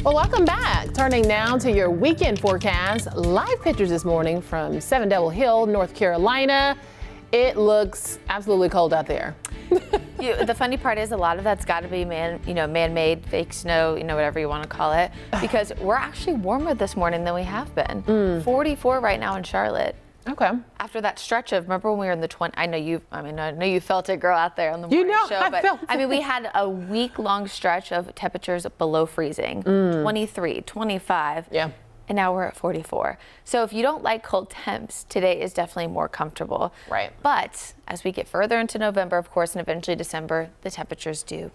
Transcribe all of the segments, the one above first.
Well, welcome back. Turning now to your weekend forecast. Live pictures this morning from 7 Devil Hill, North Carolina. It looks absolutely cold out there. The funny part is a lot of that's got to be man-made, fake snow, whatever you want to call it, because we're actually warmer this morning than we have been. 44 right now in Charlotte. Okay. After that stretch of, remember when we were in the 20s? I know you felt it, girl, out there on the morning show. But we had a week-long stretch of temperatures below freezing, 23, 25. Yeah. And now we're at 44. So if you don't like cold temps, today is definitely more comfortable. Right. But as we get further into November, of course, and eventually December, the temperatures do,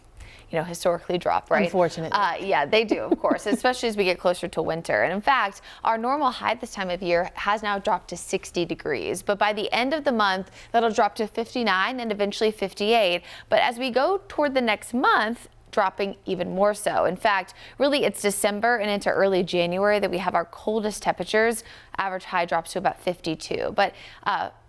historically drop, right? Unfortunately. Yeah, they do, of course, especially as we get closer to winter. And in fact, our normal high this time of year has now dropped to 60 degrees. But by the end of the month, that'll drop to 59 and eventually 58. But as we go toward the next month, dropping even more so. In fact, really it's December and into early January that we have our coldest temperatures. Average high drops to about 52. But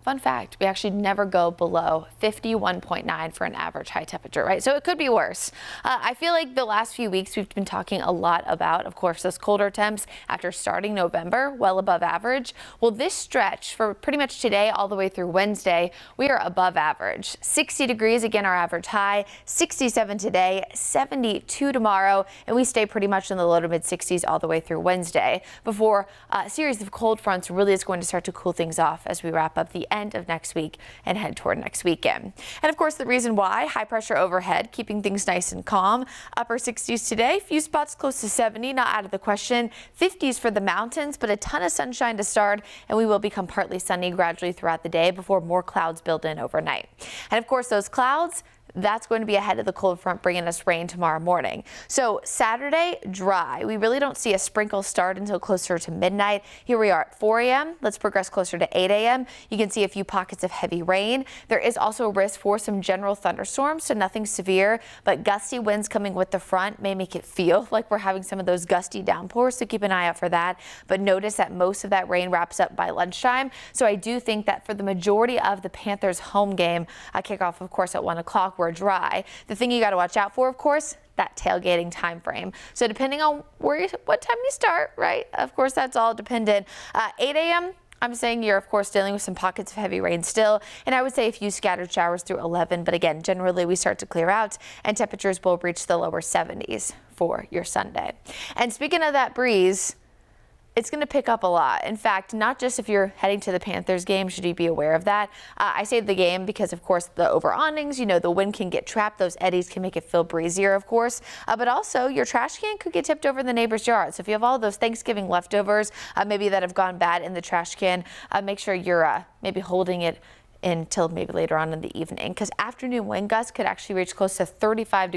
fun fact, we actually never go below 51.9 for an average high temperature, right? So it could be worse. I feel like the last few weeks we've been talking a lot about, of course, those colder temps after starting November, well above average. Well, this stretch for pretty much today all the way through Wednesday, we are above average. 60 degrees, again, our average high, 67 today, 72 tomorrow, and we stay pretty much in the low to mid 60s all the way through Wednesday before a series of cold fronts really is going to start to cool things off as we wrap up the end of next week and head toward next weekend. And of course, the reason why, high pressure overhead, keeping things nice and calm. Upper 60s today, few spots close to 70, not out of the question. 50s for the mountains, but a ton of sunshine to start, and we will become partly sunny gradually throughout the day before more clouds build in overnight. And of course, those clouds, that's going to be ahead of the cold front bringing us rain tomorrow morning. So Saturday, dry. We really don't see a sprinkle start until closer to midnight. Here we are at 4 a.m. Let's progress closer to 8 a.m. You can see a few pockets of heavy rain. There is also a risk for some general thunderstorms, so nothing severe, but gusty winds coming with the front may make it feel like we're having some of those gusty downpours, so keep an eye out for that. But notice that most of that rain wraps up by lunchtime. So I do think that for the majority of the Panthers home game, kickoff, of course, at 1 o'clock, we're dry. The thing you got to watch out for, of course, that tailgating time frame. So depending on what time you start, right? Of course, that's all dependent. 8 a.m. I'm saying you're, of course, dealing with some pockets of heavy rain still, and I would say a few scattered showers through 11. But again, generally we start to clear out, and temperatures will reach the lower 70s for your Sunday. And speaking of that breeze, it's going to pick up a lot. In fact, not just if you're heading to the Panthers game, should you be aware of that. I say the game because, of course, the over awnings, the wind can get trapped. Those eddies can make it feel breezier, of course. But also, your trash can could get tipped over in the neighbor's yard. So if you have all those Thanksgiving leftovers, maybe that have gone bad in the trash can, make sure you're maybe holding it until maybe later on in the evening, because afternoon wind gusts could actually reach close to 35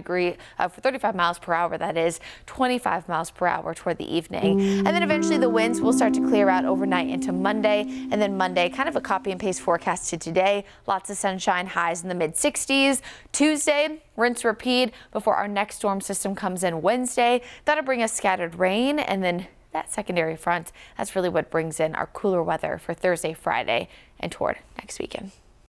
miles per hour. That is 25 miles per hour toward the evening. And then eventually the winds will start to clear out overnight into Monday. And then Monday, kind of a copy and paste forecast to today. Lots of sunshine, highs in the mid 60s. Tuesday, rinse repeat before our next storm system comes in Wednesday. That'll bring us scattered rain, and then that secondary front, that's really what brings in our cooler weather for Thursday, Friday, and toward next weekend.